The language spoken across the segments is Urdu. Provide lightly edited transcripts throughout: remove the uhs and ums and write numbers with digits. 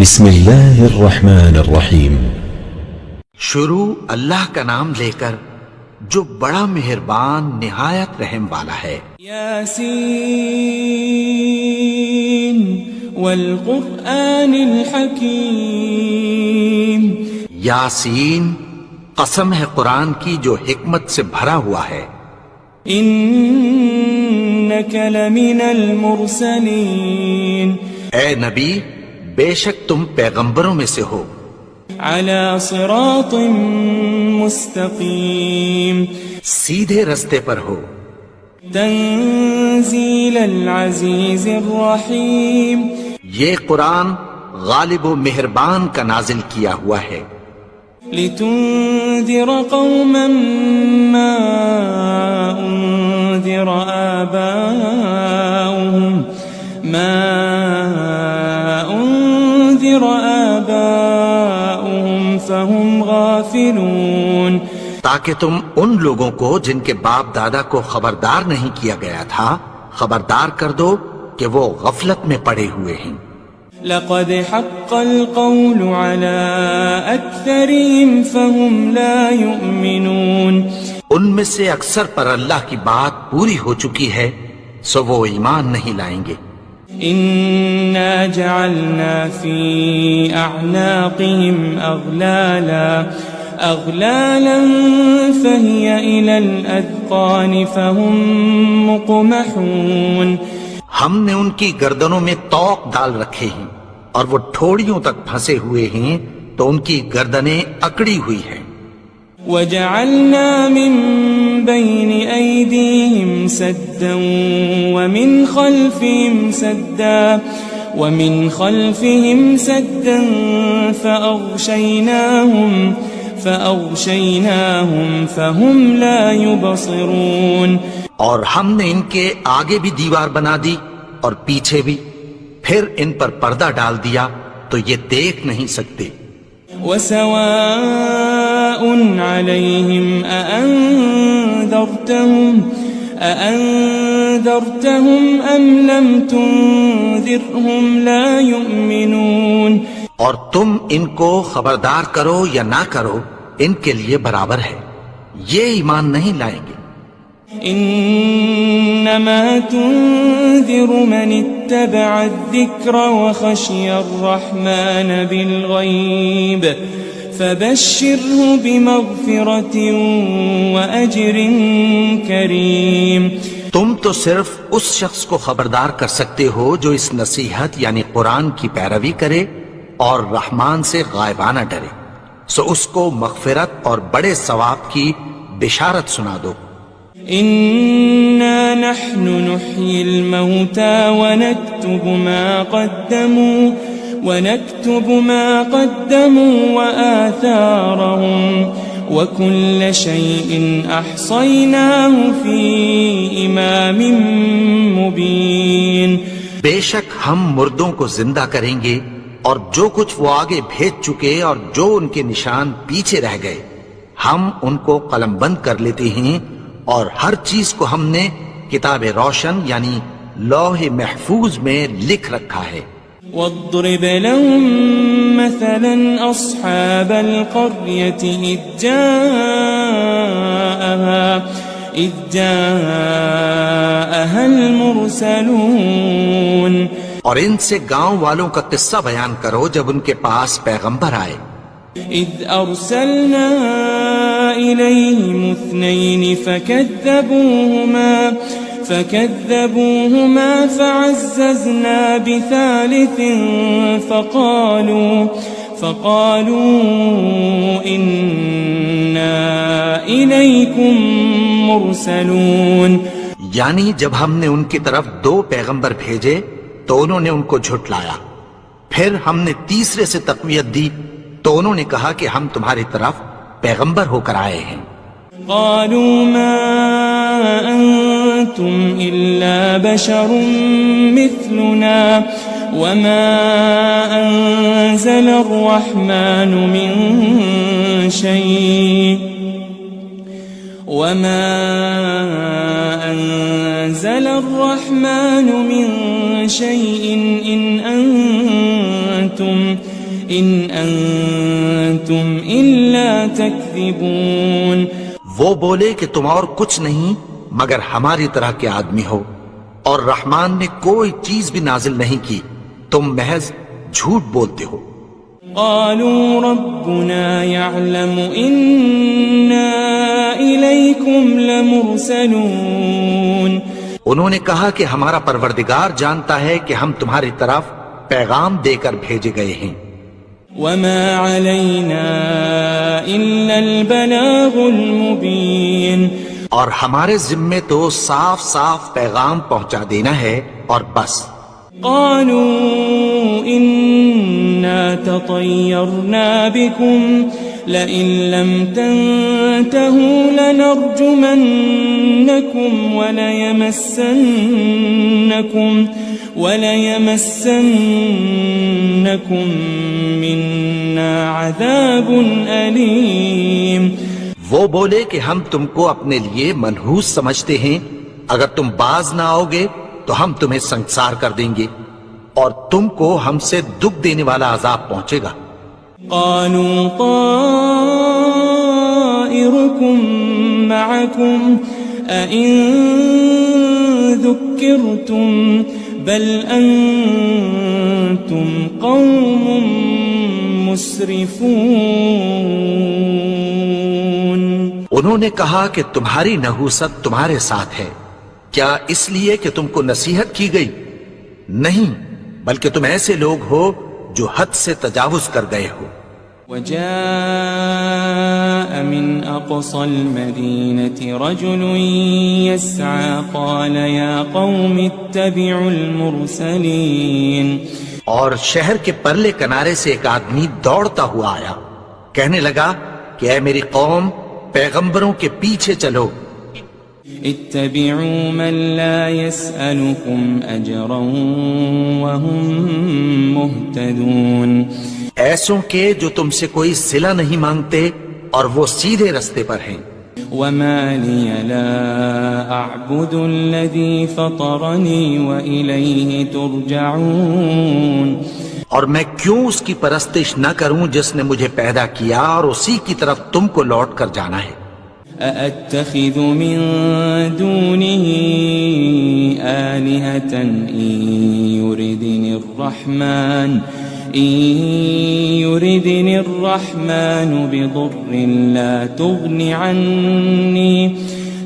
بسم اللہ الرحمن الرحیم۔ شروع اللہ کا نام لے کر جو بڑا مہربان نہایت رحم والا ہے۔ یاسین والقرآن الحکیم۔ یاسین، قسم ہے قرآن کی جو حکمت سے بھرا ہوا ہے۔ انک لمن المرسلین۔ اے نبی، بے شک تم پیغمبروں میں سے ہو۔ علی صراط مستقیم۔ سیدھے رستے پر ہو۔ تنزیل العزیز الرحیم۔ یہ قرآن غالب و مہربان کا نازل کیا ہوا ہے۔ لتنذر قوما ما انذر آباؤهم فهم غافلون۔ تاکہ تم ان لوگوں کو جن کے باپ دادا کو خبردار نہیں کیا گیا تھا خبردار کر دو کہ وہ غفلت میں پڑے ہوئے ہیں۔ لقد حق القول على اکثرهم فهم لا يؤمنون۔ ان میں سے اکثر پر اللہ کی بات پوری ہو چکی ہے سو وہ ایمان نہیں لائیں گے۔ انا جعلنا في اعناقهم اغلالا فهي الى الاذقان فهم مقمحون۔ ہم نے ان کی گردنوں میں طوق ڈال رکھے ہیں اور وہ ٹھوڑیوں تک پھنسے ہوئے ہیں تو ان کی گردنیں اکڑی ہوئی ہیں۔ وجعلنا من بين أيديهم سدا ومن خلفهم سدا فأغشيناهم فهم لا يبصرون۔ اور ہم نے ان کے آگے بھی دیوار بنا دی اور پیچھے بھی، پھر ان پر پردہ ڈال دیا تو یہ دیکھ نہیں سکتے۔ وسواء عليهم أأنذرتهم أم لم تنذرهم لا يؤمنون۔ اور تم ان کو خبردار کرو یا نہ کرو ان کے لیے برابر ہے، یہ ایمان نہیں لائیں گے۔ انما تنذر من اتبع الذکر وخشی الرحمن بالغیب فبشره بمغفرة واجر کریم۔ تم تو صرف اس شخص کو خبردار کر سکتے ہو جو اس نصیحت یعنی قرآن کی پیروی کرے اور رحمان سے غائبانہ ڈرے، سو اس کو مغفرت اور بڑے ثواب کی بشارت سنا دو۔ إنا نحن نحيي الموتى ونكتب ما قدموا وآثارهم وكل شيء أحصيناه في إمام مبين۔ بے شک ہم مردوں کو زندہ کریں گے اور جو کچھ وہ آگے بھیج چکے اور جو ان کے نشان پیچھے رہ گئے ہم ان کو قلم بند کر لیتے ہیں، اور ہر چیز کو ہم نے کتاب روشن یعنی لوح محفوظ میں لکھ رکھا ہے۔ واضرب لهم مثلا أصحاب القرية إذ جاءها المرسلون۔ اور ان سے گاؤں والوں کا قصہ بیان کرو جب ان کے پاس پیغمبر آئے۔ إذ أرسلنا إليهم اثنين فكذبوهما فعززنا بثالث فقالوا إنا إليكم مرسلون۔ یعنی جب ہم نے ان کی طرف 2 پیغمبر بھیجے تو انہوں نے ان کو جھٹلایا، پھر ہم نے تیسرے سے تقویت دی تو انہوں نے کہا کہ ہم تمہاری طرف پیغمبر ہو کر آئے ہیں۔ قالوا ما أنتم إلا بشر مثلنا وما أنزل الرحمن من شيء إن أنتم أنتم إلا تكذبون. وہ بولے کہ تم اور کچھ نہیں مگر ہماری طرح کے آدمی ہو، اور رحمان نے کوئی چیز بھی نازل نہیں کی، تم محض جھوٹ بولتے ہو. قالوا ربنا يعلم إنا إليكم لمرسلون. انہوں نے کہا کہ ہمارا پروردگار جانتا ہے کہ ہم تمہاری طرف پیغام دے کر بھیجے گئے ہیں. وما علينا إلا البلاغ المبين. اور ہمارے ذمے تو صاف صاف پیغام پہنچا دینا ہے اور بس. قالوا إنا تطيرنا بكم لئن لم تنتهوا لنرجمنكم وليمسنكم منا عذاب أليم. وہ بولے کہ ہم تم کو اپنے لیے منحوس سمجھتے ہیں، اگر تم باز نہ آؤ گے تو ہم تمہیں سنسار کر دیں گے اور تم کو ہم سے دکھ دینے والا عذاب پہنچے گا. قالوا طائركم معكم أئن ذكرتم بل أنتم قوم مسرفون. انہوں نے کہا کہ تمہاری نحوست تمہارے ساتھ ہے، کیا اس لیے کہ تم کو نصیحت کی گئی؟ نہیں، بلکہ تم ایسے لوگ ہو جو حد سے تجاوز کر گئے ہو. وجاء من أقصى المدينة رجل يسعى قال يا قوم اتبعوا المرسلين. اور شہر کے پرلے کنارے سے ایک آدمی دوڑتا ہوا آیا، کہنے لگا کہ اے میری قوم، پیغمبروں کے پیچھے چلو. اتبعوا من لا يسألكم أجرا وهم مهتدون. ایسوں کے جو تم سے کوئی صلہ نہیں مانگتے اور وہ سیدھے رستے پر ہیں. وما لي لا أعبد الذي فطرني وإليه ترجعون. اور میں کیوں اس کی پرستش نہ کروں جس نے مجھے پیدا کیا اور اسی کی طرف تم کو لوٹ کر جانا ہے. أأتخذ من دونه آلهة إن يردني الرحمن بضر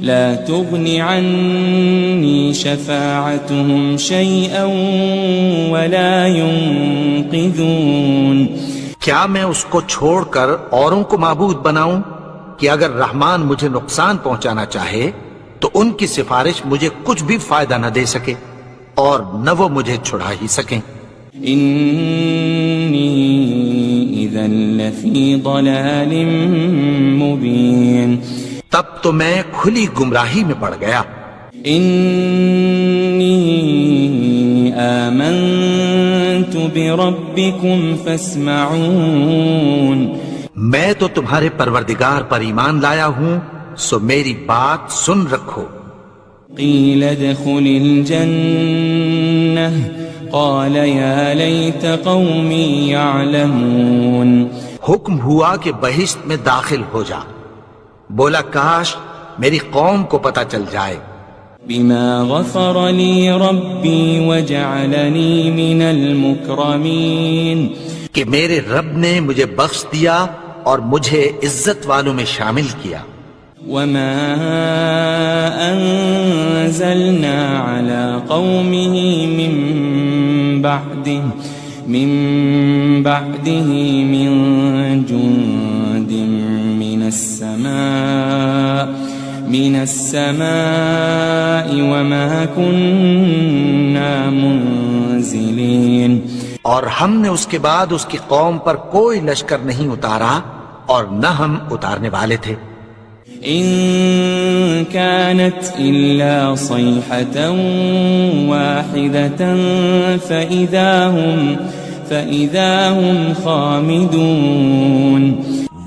لا تغن عني شفاعتهم شيئا ولا ينقذون. کیا میں اس کو چھوڑ کر اوروں کو معبود بناؤں کہ اگر رحمان مجھے نقصان پہنچانا چاہے تو ان کی سفارش مجھے کچھ بھی فائدہ نہ دے سکے اور نہ وہ مجھے چھڑا ہی سکیں. إني إذا لفي ضلال مبين. تب تو میں کھلی گمراہی میں پڑ گیا. إني آمنت بربكم فاسمعون. میں تو تمہارے پروردگار پر ایمان لایا ہوں، سو میری بات سن رکھو. قيل ادخل الجنة قال يا ليت قومي يعلمون. حکم ہوا کہ بہشت میں داخل ہو جا. بولا کاش میری قوم کو پتہ چل جائے. بما غفر لي ربي وجعلني من المكرمين. کہ میرے رب نے مجھے بخش دیا اور مجھے عزت والوں میں شامل کیا. وما أنزلنا على قومه من بعده من جند من السماء وما كنا منزلين. اور ہم نے اس کے بعد اس کی قوم پر کوئی لشکر نہیں اتارا اور نہ ہم اتارنے والے تھے. إن كانت إلا صيحة واحدة فإذا هم خامدون.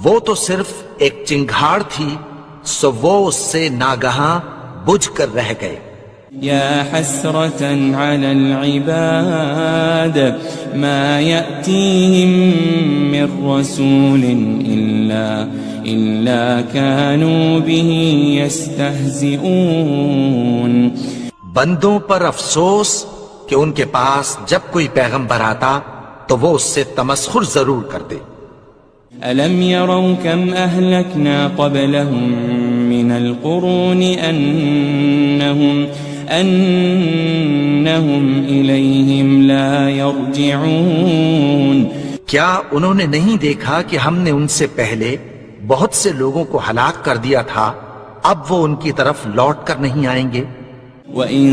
وہ تو صرف ایک چنگھاڑ تھی، سو وہ اس سے ناگہاں بجھ کر رہ گئے. يا حسرة على العباد ما يأتيهم من رسول إلا كانوا به يستهزئون. بندوں پر افسوس کہ ان کے پاس جب کوئی پیغمبر آتا تو وہ اس سے تمسخر ضرور کرتے. ألم يروا كم أهلكنا قبلهم من القرون أنهم إليهم لا يرجعون. کیا انہوں نے نہیں دیکھا کہ ہم نے ان سے پہلے بہت سے لوگوں کو ہلاک کر دیا تھا، اب وہ ان کی طرف لوٹ کر نہیں آئیں گے. وَإِن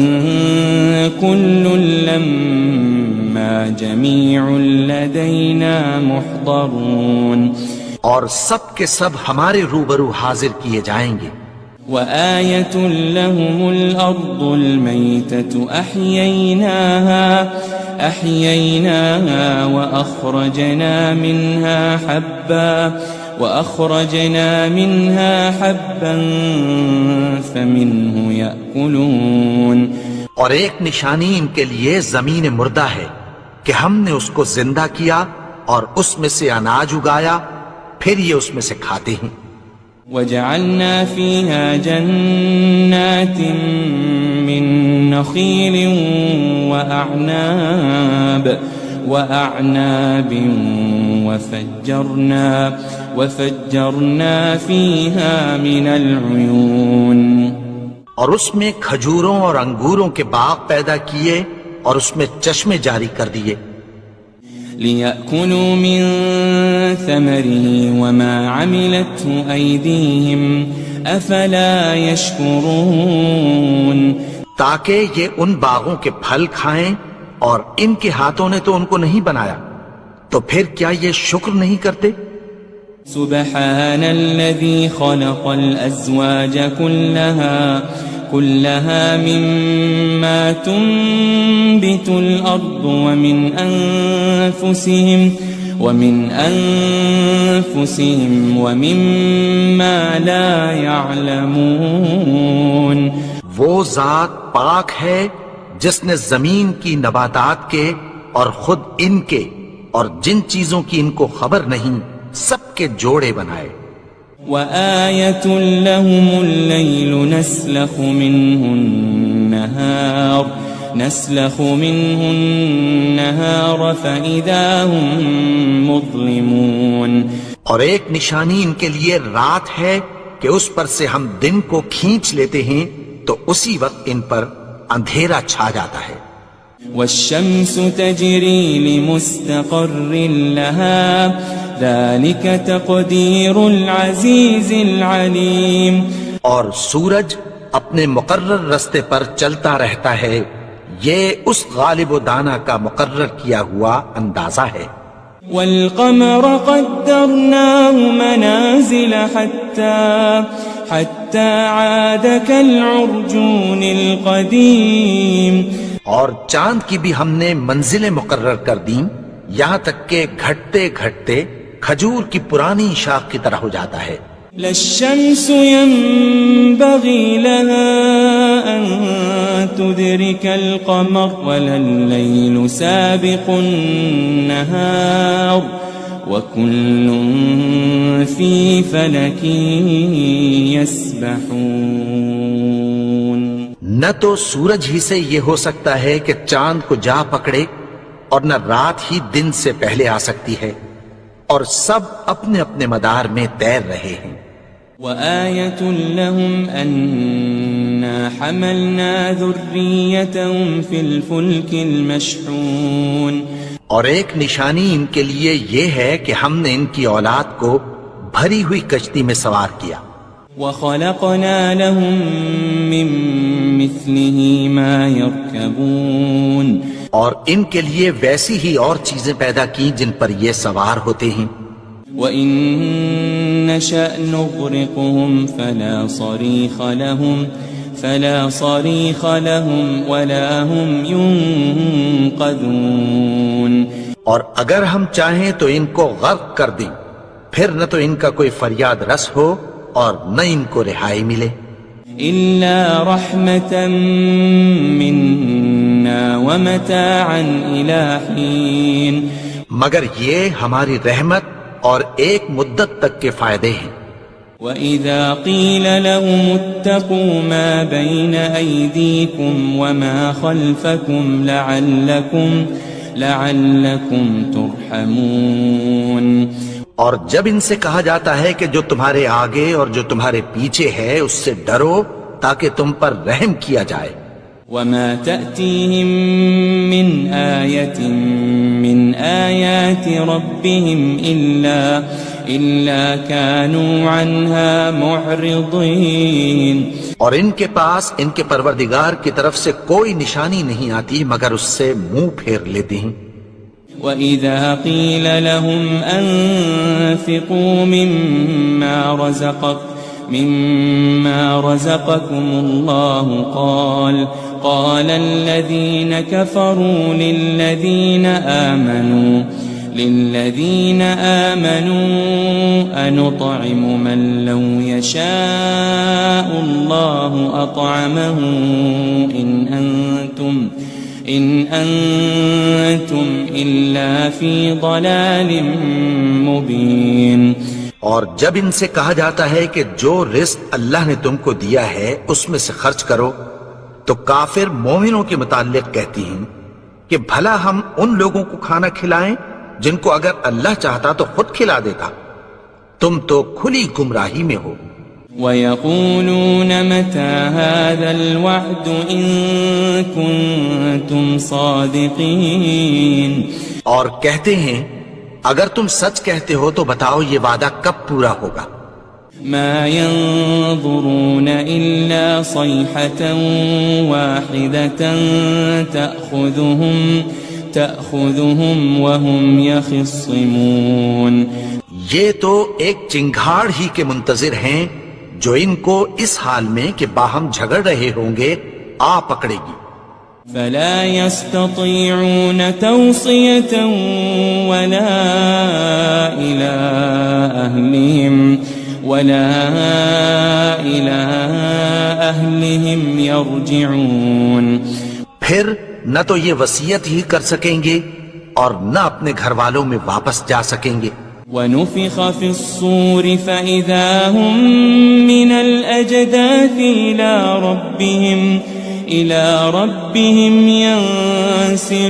كُلٌّ لَمَّا جَمِيعٌ لَدَيْنَا مُحْضَرُونَ. اور سب کے سب ہمارے روبرو حاضر کیے جائیں گے. وآية لهم الأرض الميتة أحييناها وأخرجنا منها حبا فمنه يأكلون. اور ایک نشانی ان کے لیے زمین مردہ ہے کہ ہم نے اس کو زندہ کیا اور اس میں سے اناج اگایا، پھر یہ اس میں سے کھاتے ہیں. وجعلنا فيها جنات من نخيل وأعناب وفجرنا فيها من العيون. اور اس میں کھجوروں اور انگوروں کے باغ پیدا کیے اور اس میں چشمے جاری کر دیے. لِيَأْكُلُوا مِن ثَمَرِهِ وَمَا عَمِلَتْهُ أَيْدِيهِمْ أَفَلَا يَشْكُرُونَ. تاکہ یہ ان باغوں کے پھل کھائیں اور ان کے ہاتھوں نے تو ان کو نہیں بنایا، تو پھر کیا یہ شکر نہیں کرتے؟ سبحان الذي خلق الأزواج كلها مما تنبت الأرض ومن أنفسهم ومما لا يعلمون. وہ ذات پاک ہے جس نے زمین کی نباتات کے اور خود ان کے اور جن چیزوں کی ان کو خبر نہیں سب کے جوڑے بنائے. وآية لهم الليل نسلخ منه النهار فإذا هم مظلمون. اور ایک نشانی ان کے لیے رات ہے کہ اس پر سے ہم دن کو کھینچ لیتے ہیں تو اسی وقت ان پر اندھیرا چھا جاتا ہے. والشمس تجري لمستقر لها ذلك تقدير العزيز العليم. اور سورج اپنے مقرر رستے پر چلتا رہتا ہے، یہ اس غالب و دانا کا مقرر کیا ہوا اندازہ ہے. والقمر قدرناه منازل حتى عاد كالعرجون القديم. اور چاند کی بھی ہم نے منزلیں مقرر کر دیں یہاں تک کہ گھٹتے گھٹتے کھجور کی پرانی شاخ کی طرح ہو جاتا ہے. لا الشمس ينبغي لها أن تدرك القمر ولا الليل سابق النهار وكل في فلك يسبحون. نہ تو سورج ہی سے یہ ہو سکتا ہے کہ چاند کو جا پکڑے اور نہ رات ہی دن سے پہلے آ سکتی ہے، اور سب اپنے اپنے مدار میں تیر رہے ہیں. وآية لهم أنا حملنا ذريتهم في الفلك المشحون. اور ایک نشانی ان کے لیے یہ ہے کہ ہم نے ان کی اولاد کو بھری ہوئی کشتی میں سوار کیا. وخلقنا لهم من مثله ما يركبون. اور ان کے لیے ویسی ہی اور چیزیں پیدا کی جن پر یہ سوار ہوتے ہیں. وَإِن نَّشَأْ نُغْرِقْهُمْ فَلَا صَرِيخَ لَهُمْ وَلَا هُمْ يُنقَذُونَ. اور اگر ہم چاہیں تو ان کو غرق کر دیں، پھر نہ تو ان کا کوئی فریاد رس ہو اور نہ ان کو رہائی ملے. إلا رحمة منا ومتاعا إلى حين مگر یہ ہماری رحمت اور ایک مدت تک کے فائدے ہیں. وَإِذَا قِيلَ لَهُمُ اتَّقُوا مَا بَيْنَ أَيْدِيكُمْ وَمَا خَلْفَكُمْ لَعَلَّكُمْ تُرْحَمُونَ. اور جب ان سے کہا جاتا ہے کہ جو تمہارے آگے اور جو تمہارے پیچھے ہے اس سے ڈرو تاکہ تم پر رحم کیا جائے. وَمَا تَأْتِيهِم مِّنْ آيَةٍ مِّنْ آيَاتِ رَبِّهِمْ إِلَّا كَانُوا عَنْهَا مُعْرِضِينَ. اور ان کے پاس ان کے پروردگار کی طرف سے کوئی نشانی نہیں آتی مگر اس سے منہ پھیر لیتے ہیں. وَإِذَا قِيلَ لَهُمْ أَنفِقُوا مِمَّا رَزَقَكُمُ اللَّهُ قَالَ الَّذِينَ كَفَرُوا لِلَّذِينَ آمَنُوا أَنُطْعِمُ مَن لَّوْ يَشَاءُ اللَّهُ أَطْعَمَهُ إِنْ أَنْتُمْ إِلَّا فِي ضَلَالٍ مُبِينٍ. اور جب ان سے کہا جاتا ہے کہ جو رزق اللہ نے تم کو دیا ہے اس میں سے خرچ کرو تو کافر مومنوں کے متعلق کہتی ہیں کہ بھلا ہم ان لوگوں کو کھانا کھلائیں جن کو اگر اللہ چاہتا تو خود کھلا دیتا. تم تو کھلی گمراہی میں ہو. وَيَقُولُونَ مَتَى هَذَا الْوَعْدُ إِن كُنتُمْ صَادِقِينَ. اور کہتے ہیں اگر تم سچ کہتے ہو تو بتاؤ یہ وعدہ کب پورا ہوگا. مَا يَنظُرُونَ إِلَّا صَيْحَةً وَاحِدَةً تَأْخُذُهُمْ وَهُمْ يَخِصِّمُونَ. یہ تو ایک چنگھاڑ ہی کے منتظر ہیں جو ان کو اس حال میں کہ باہم جھگڑ رہے ہوں گے آ پکڑے گی. فَلَا يَسْتَطِيعُونَ تَوْصِيَةً وَلَا إِلَىٰ أَهْلِهِمْ يَرْجِعُونَ. پھر نہ تو یہ وصیت ہی کر سکیں گے اور نہ اپنے گھر والوں میں واپس جا سکیں گے. وَنُفِخَ فِي الصُّورِ فَإِذَا هُم مِّنَ الْأَجْدَاثِ إِلَىٰ رَبِّهِمْ يَنسِلُونَ.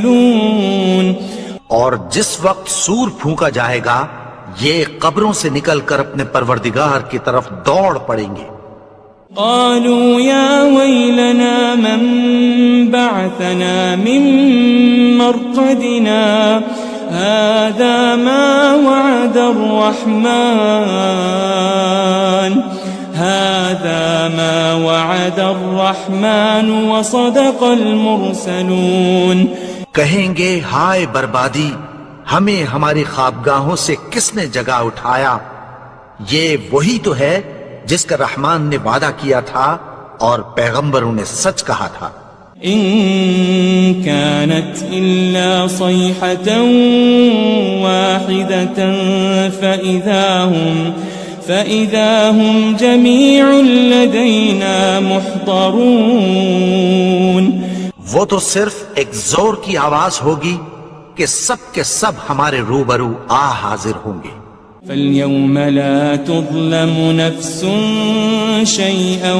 اور جس وقت سور پھونکا جائے گا یہ قبروں سے نکل کر اپنے پروردگار کی طرف دوڑ پڑیں گے. قالوا يا ويلنا من بعثنا من مرقدنا هذا ما وعد الرحمن وصدق المرسلون. کہیں گے ہائے بربادی، ہمیں ہماری خوابگاہوں سے کس نے جگا اٹھایا. یہ وہی تو ہے جس کا رحمان نے وعدہ کیا تھا اور پیغمبروں نے سچ کہا تھا. إن كانت إلا صيحة واحدة فإذا هم جميع لدينا محضرون. وہ تو صرف ایک زور کی آواز ہوگی کہ سب کے سب ہمارے روبرو آ حاضر ہوں گے. فَالْيَوْمَ لَا تُظْلَمُ نَفْسٌ شَيْئًا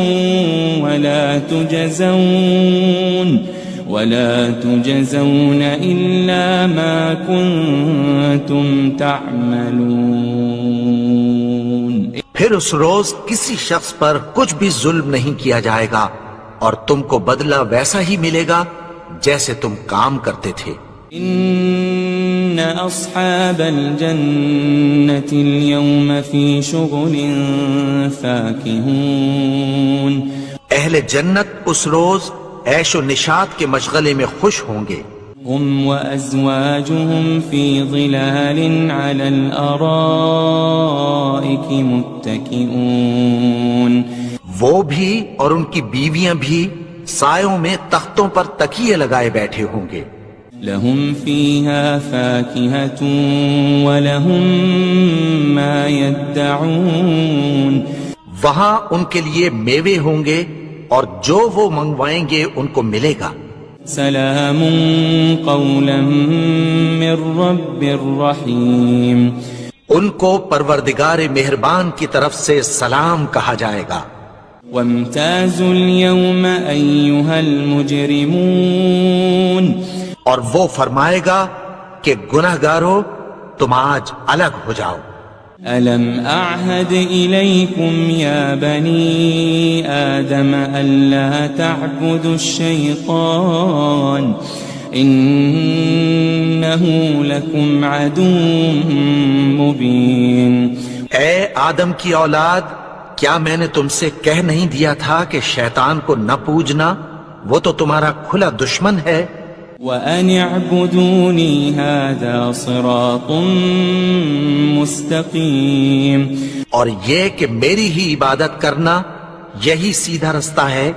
وَلَا تُجْزَوْنَ إِلَّا مَا كُنتُمْ تَعْمَلُونَ. پھر اس روز کسی شخص پر کچھ بھی ظلم نہیں کیا جائے گا اور تم کو بدلہ ویسا ہی ملے گا جیسے تم کام کرتے تھے. إن أصحاب الجنة اليوم في شغل فاكهون. اہل جنت اس روز عیش و نشاط کے مشغلے میں خوش ہوں گے. هم وأزواجهم في ظلال على الأرائك متكئون. وہ بھی اور ان کی بیویاں بھی سایوں میں تختوں پر تکیے لگائے بیٹھے ہوں گے. لهم فيها فاكهة ولهم ما يدعون. وہاں ان کے لیے میوے ہوں گے اور جو وہ منگوائیں گے ان کو ملے گا. سلام قولا من رب الرحیم. ان کو پروردگار مہربان کی طرف سے سلام کہا جائے گا. وامتازوا اليوم أيها المجرمون. اور وہ فرمائے گا کہ گنہگارو تم آج الگ ہو جاؤ. ألم أعهد إليكم يا بني آدم ألا تعبدوا الشيطان إنه لكم عدو مبين. اے آدم کی اولاد، کیا میں نے تم سے کہہ نہیں دیا تھا کہ شیطان کو نہ پوجنا، وہ تو تمہارا کھلا دشمن ہے. وَأَنِ اعْبُدُونِي هَذَا صِرَاطٌ مُسْتَقِيمٌ. اور یہ کہ میری ہی عبادت کرنا یہی سیدھا رستہ ہے.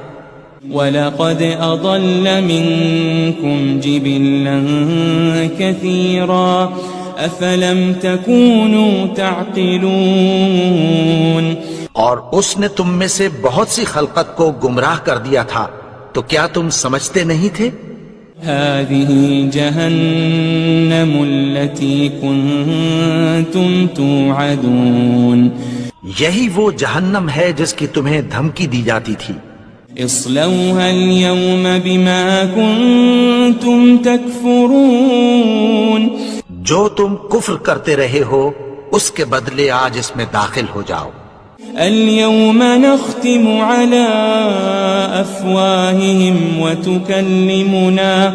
وَلَقَدْ أَضَلَّ مِنكُمْ جِبِلًّا كَثِيرًا أَفَلَمْ تَكُونُوا تَعْقِلُونَ. اور اس نے تم میں سے بہت سی خلقت کو گمراہ کر دیا تھا، تو کیا تم سمجھتے نہیں تھے؟ هذه جهنم التي كنتم توعدون. یہی وہ جہنم ہے جس کی تمہیں دھمکی دی جاتی تھی. اصلوها اليوم بما كنتم تكفرون. جو تم کفر کرتے رہے ہو اس کے بدلے آج اس میں داخل ہو جاؤ. اليوم نختم على أفواههم وتكلمنا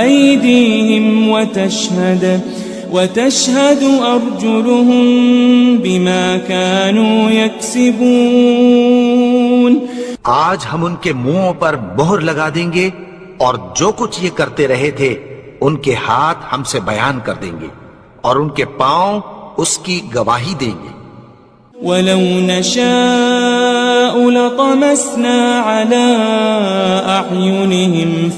أيديهم وتشهد أرجلهم بما كانوا يكسبون. آج ہم ان کے منہوں پر مہر لگا دیں گے اور جو کچھ یہ کرتے رہے تھے ان کے ہاتھ ہم سے بیان کر دیں گے اور ان کے پاؤں اس کی گواہی دیں گے. وَلَوْ نَشَاءُ لَطَمَسْنَا عَلَىٰ أَعْيُنِهِمْ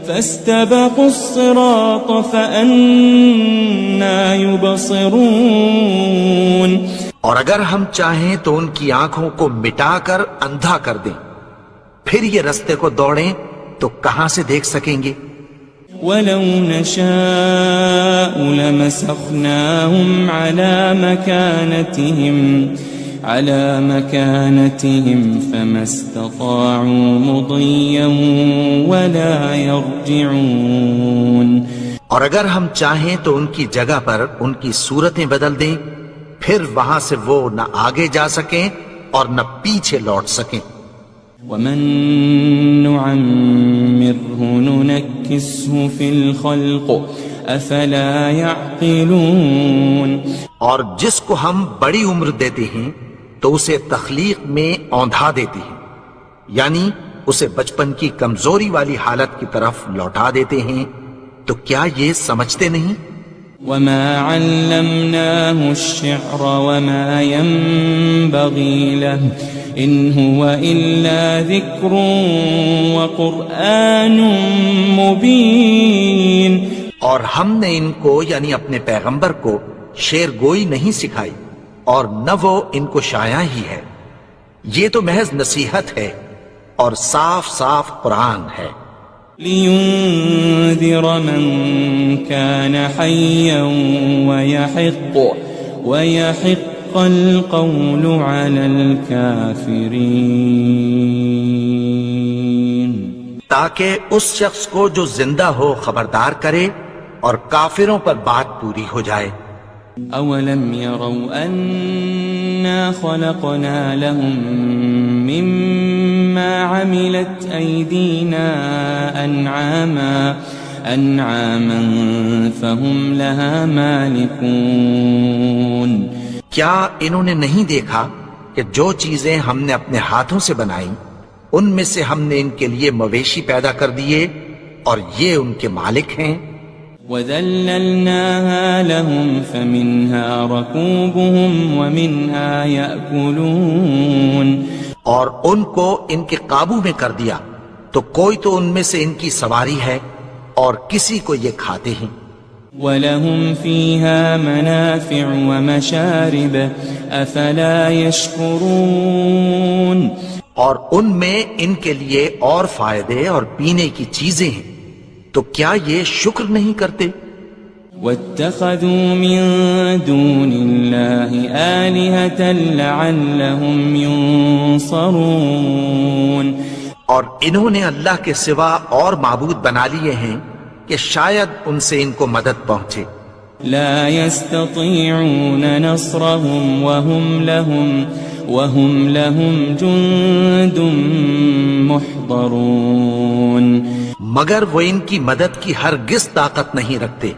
فَاسْتَبَقُوا الصِّرَاطَ فَأَنَّىٰ يُبْصِرُونَ. اور اگر ہم چاہیں تو ان کی آنکھوں کو مٹا کر اندھا کر دیں، پھر یہ رستے کو دوڑیں تو کہاں سے دیکھ سکیں گے. وَلَوْ نَشَاءُ لَمَسَخْنَاهُمْ عَلَى مَكَانَتِهِمْ فَمَا اسْتَطَاعُوا مُضِيًّا وَلَا يَرْجِعُونَ. اور اگر ہم چاہیں تو ان کی جگہ پر ان کی صورتیں بدل دیں، پھر وہاں سے وہ نہ آگے جا سکیں اور نہ پیچھے لوٹ سکیں. وَمَن نُعَمِّرْهُ نُنَكِّسْهُ فِي الْخَلْقِ أَفَلَا يَعْقِلُونَ. اور جس کو ہم بڑی عمر دیتے ہیں تو اسے تخلیق میں اوندھا دیتے ہیں، یعنی اسے بچپن کی کمزوری والی حالت کی طرف لوٹا دیتے ہیں. تو کیا یہ سمجھتے نہیں؟ وَمَا عَلَّمْنَاهُ الشِّعْرَ وَمَا يَنبَغِي لَهُ إِنْ هُوَ إِلَّا ذِكْرٌ وَقُرْآنٌ مُبِينٌ. اور ہم نے ان کو یعنی اپنے پیغمبر کو شعر گوئی نہیں سکھائی اور نہ وہ ان کو شایع ہی ہے، یہ تو محض نصیحت ہے اور صاف صاف قرآن ہے. لِيُنذِرَ مَن كَانَ حَيًّا وَيَحِقَّ الْقَوْلُ عَلَى الْكَافِرِينَ. تاکہ اس شخص کو جو زندہ ہو خبردار کرے اور کافروں پر بات پوری ہو جائے. أَوَلَمْ يَرَوْا أَنَّا خَلَقْنَا لَهُم مِّمَّا عَمِلَتْ أَيْدِينَا أَنْعَامًا فَهُمْ لَهَا مَالِكُونَ. کیا انہوں نے نہیں دیکھا کہ جو چیزیں ہم نے اپنے ہاتھوں سے بنائیں ان میں سے ہم نے ان کے لیے مویشی پیدا کر دیے اور یہ ان کے مالک ہیں. وَذَلَّلْنَاهَا لَهُمْ فَمِنْهَا رَكُوبُهُمْ وَمِنْهَا يَأْكُلُونَ. اور ان کو ان کے قابو میں کر دیا تو کوئی تو ان میں سے ان کی سواری ہے اور کسی کو یہ کھاتے ہیں. وَلَهُمْ فِيهَا مَنَافِعُ وَمَشَارِبُ أَفَلَا يَشْكُرُونَ اور ان میں ان کے لیے اور فائدے اور پینے کی چیزیں ہیں، تو کیا یہ شکر نہیں کرتے؟ وَاتَّخَذُوا مِن دُونِ اللَّهِ آلِهَةً لَعَلَّهُمْ يُنصَرُونَ اور انہوں نے اللہ کے سوا اور معبود بنا لیے ہیں کہ شاید ان سے ان کو مدد پہنچے۔ لا يستطيعون نصرهم وهم لهم جند محضرون مگر وہ ان کی مدد کی ہرگز طاقت نہیں رکھتے،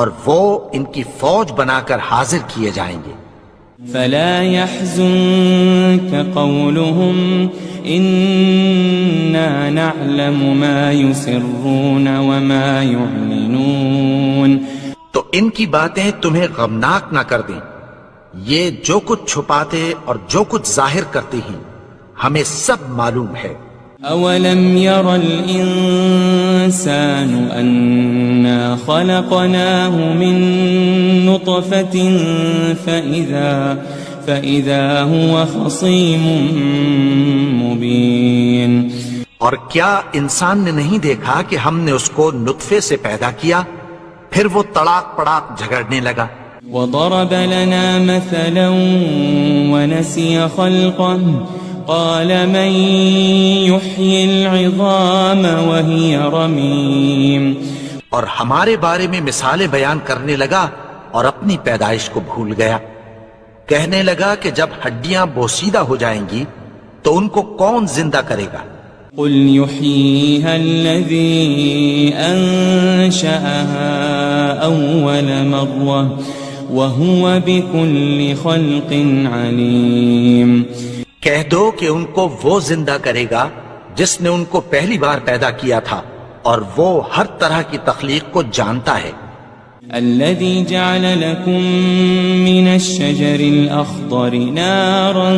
اور وہ ان کی فوج بنا کر حاضر کیے جائیں گے۔ فلا يحزنك قولهم إنا نعلم ما يسرون وما يعلنون تو ان کی باتیں تمہیں غمناک نہ کر دیں، یہ جو کچھ چھپاتے اور جو کچھ ظاہر کرتے ہیں ہمیں سب معلوم ہے۔ أولم ير الإنسان أنا خلقناه من نطفة فإذا هو خصيم مبين اور کیا انسان نے نہیں دیکھا کہ ہم نے اس کو نطفے سے پیدا کیا، پھر وہ تڑاک پڑاک جھگڑنے لگا۔ وضرب لنا مثلا ونسي خلقه قال من يحيي العظام وهي رميم اور ہمارے بارے میں مثالیں بیان کرنے لگا اور اپنی پیدائش کو بھول گیا، کہنے لگا کہ جب ہڈیاں بوسیدہ ہو جائیں گی تو ان کو کون زندہ کرے گا؟ قل يحييها الذي أنشأها أول مرة وهو بكل خلق عليم کہہ دو کہ ان کو وہ زندہ کرے گا جس نے ان کو پہلی بار پیدا کیا تھا، اور وہ ہر طرح کی تخلیق کو جانتا ہے۔ الذي جعل لكم من الشجر الأخضر نارا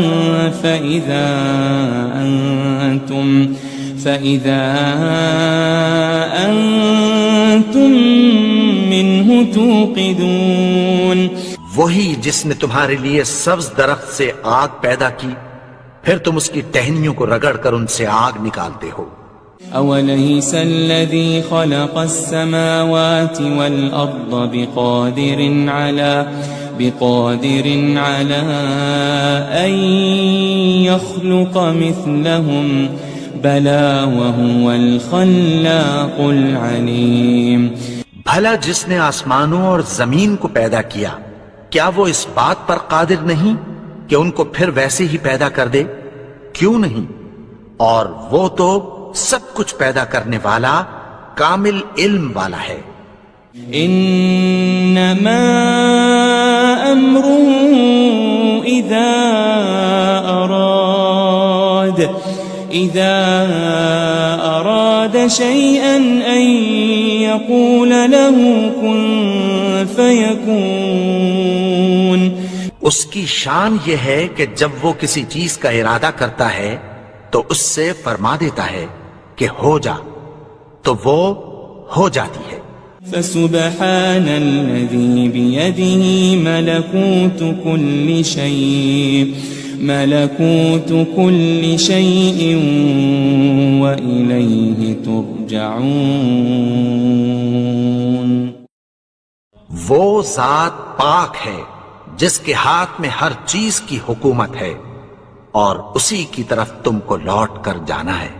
فإذا أنتم منه توقدون وہی جس نے تمہارے لیے سبز درخت سے آگ پیدا کی، پھر تم اس کی ٹہنیوں کو رگڑ کر ان سے آگ نکالتے ہو۔ أوليس الذي خلق السماوات والأرض بقادر على أن يخلق مثلهم بلى وهو الخلاق العليم بھلا جس نے آسمانوں اور زمین کو پیدا کیا، کیا وہ اس بات پر قادر نہیں کہ ان کو پھر ویسے ہی پیدا کر دے؟ کیوں نہیں؟ اور وہ تو سب کچھ پیدا کرنے والا، کامل علم والا ہے۔ انما امره اذا اراد شيئا ان يقول له كن فيكون اس کی شان یہ ہے کہ جب وہ کسی چیز کا ارادہ کرتا ہے تو اس سے فرما دیتا ہے کہ ہو جا، تو وہ ہو جاتی ہے۔ فسبحان الذي بيده ملكوت كل شيء وإليه ترجعون وہ ذات پاک ہے جس کے ہاتھ میں ہر چیز کی حکومت ہے، اور اسی کی طرف تم کو لوٹ کر جانا ہے۔